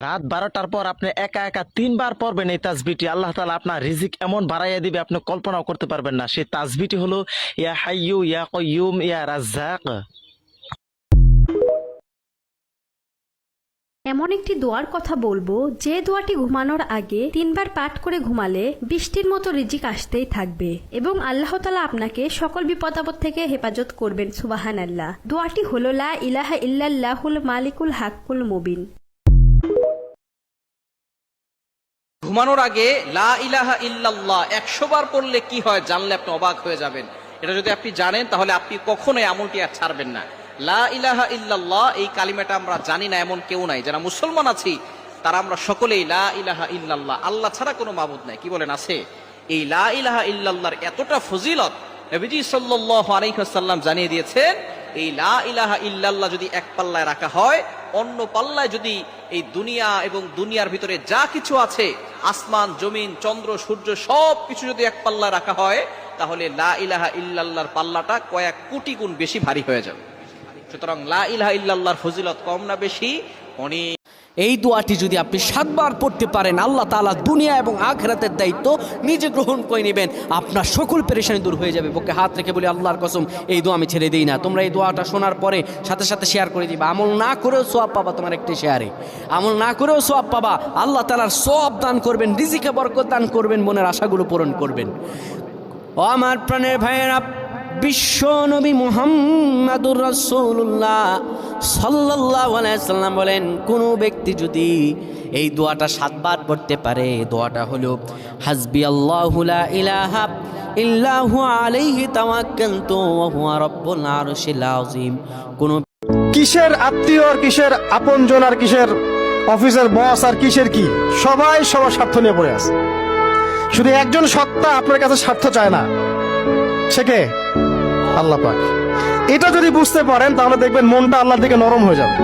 রাত 12টার পর আপনি একা একা 3বার পড়বেন এই তাসবিহটি, আল্লাহ তাআলা আপনার রিজিক এমন বাড়াইয়া দিবে আপনি কল্পনাও করতে পারবেন না। সেই তাসবিহটি হলো ইয়া হাইয়ু ইয়া কাইয়ুম ইয়া রাজ্জাক। এমন একটি দোয়ার কথা বলবো, যে দোয়াটি ঘুমানোর আগে 3বার পাঠ করে ঘুমালে বৃষ্টির মতো রিজিক আসতেই থাকবে এবং আল্লাহ তাআলা আপনাকে সকল বিপদ আপদ থেকে হেফাজত করবেন। সুবহানাল্লাহ। দোয়াটি হলো লা ইলাহা ইল্লাল্লাহুল মালিকুল হাক্কুল মুবিন। ঘুমানোর আগে লা ইলাহা ইল্লাল্লাহ 100 বার পড়লে কি হয় জানলে আপনি অবাক হয়ে যাবেন। এটা যদি আপনি জানেন তাহলে আপনি কখনোই আমলটি আর ছাড়বেন না। লা ইলাহা ইল্লাল্লাহ এই কালিমাটা আমরা জানি না এমন কেউ নাই। যারা মুসলমান আছি তারা আমরা সকলেই লা ইলাহা ইল্লাল্লাহ, আল্লাহ ছাড়া কোনো মাবুদ নাই, কি বলেন আছে? এই লা ইলাহা ইল্লাল্লাহর এতটা ফজিলত নবীজি সাল্লাল্লাহু আলাইহি ওয়াসাল্লাম জানিয়ে দিয়েছেন। এই লা ইলাহা ইল্লাল্লাহ যদি এক পাল্লায় রাখা হয়, অন্য পাল্লায় যদি এই দুনিয়া এবং দুনিয়ার ভিতরে যা কিছু আছে, আসমান জমিন চন্দ্র সূর্য সব কিছু যদি এক পাল্লায় রাখা হয়, তাহলে লা ইলাহা ইল্লাল্লাহর পাল্লাটা কয়েক কোটি গুণ বেশি ভারী হয়ে যাবে। সুতরাং লা ইলাহা ইল্লাল্লাহর ফজিলত কম না বেশি? অনেক। এই দোয়াটি যদি আপনি 7 বার পড়তে পারেন, আল্লাহ তাআলা দুনিয়া এবং আখিরাতের দায়িত্ব নিজে গ্রহণ করে নেবেন, আপনার সকল পেরেশানি দূর হয়ে যাবে। বুকে হাত রেখে বলি আল্লাহর কসম এই দোয়া আমি ছেড়ে দিই না। তোমরা এই দোয়াটা শোনার পরে সাথে সাথে শেয়ার করে দিবা। আমল না করেও সওয়াব পাবা, তোমার একটি শেয়ারে আমল না করেও সওয়াব পাবা। আল্লাহ তাআলার সওয়াব দান করবেন, রিজিকে বরকত দান করবেন, মনের আশাগুলো পূরণ করবেন। ও আমার প্রাণের ভাইয়েরা, বিশ্ব নবী মুহাম্মাদুর রাসূলুল্লাহ সাল্লাল্লাহু আলাইহি সাল্লাম বলেন, কোনো ব্যক্তি যদি এই দোয়াটা 7 বার পড়তে পারে, দোয়াটা হলো হাসবি আল্লাহু লা ইলাহা ইল্লা হুয়া আলাইহি তাওয়াক্কালতু ওয়া হুয়া রাব্বুল আরশিল আযীম। কোন কিসের আত্মীয় আর কিসের আপনজন আর কিসের অফিসের বস আর কিসের কি, সবাই সবার স্বার্থ নিয়ে পড়ে আছে। শুধু একজন সত্তা আপনার কাছে স্বার্থ চায় না, সে কে? আল্লাহ পাক। এটা যদি বুঝতে পারেন তাহলে দেখবেন মনটা আল্লাহর দিকে নরম হয়ে যাবে।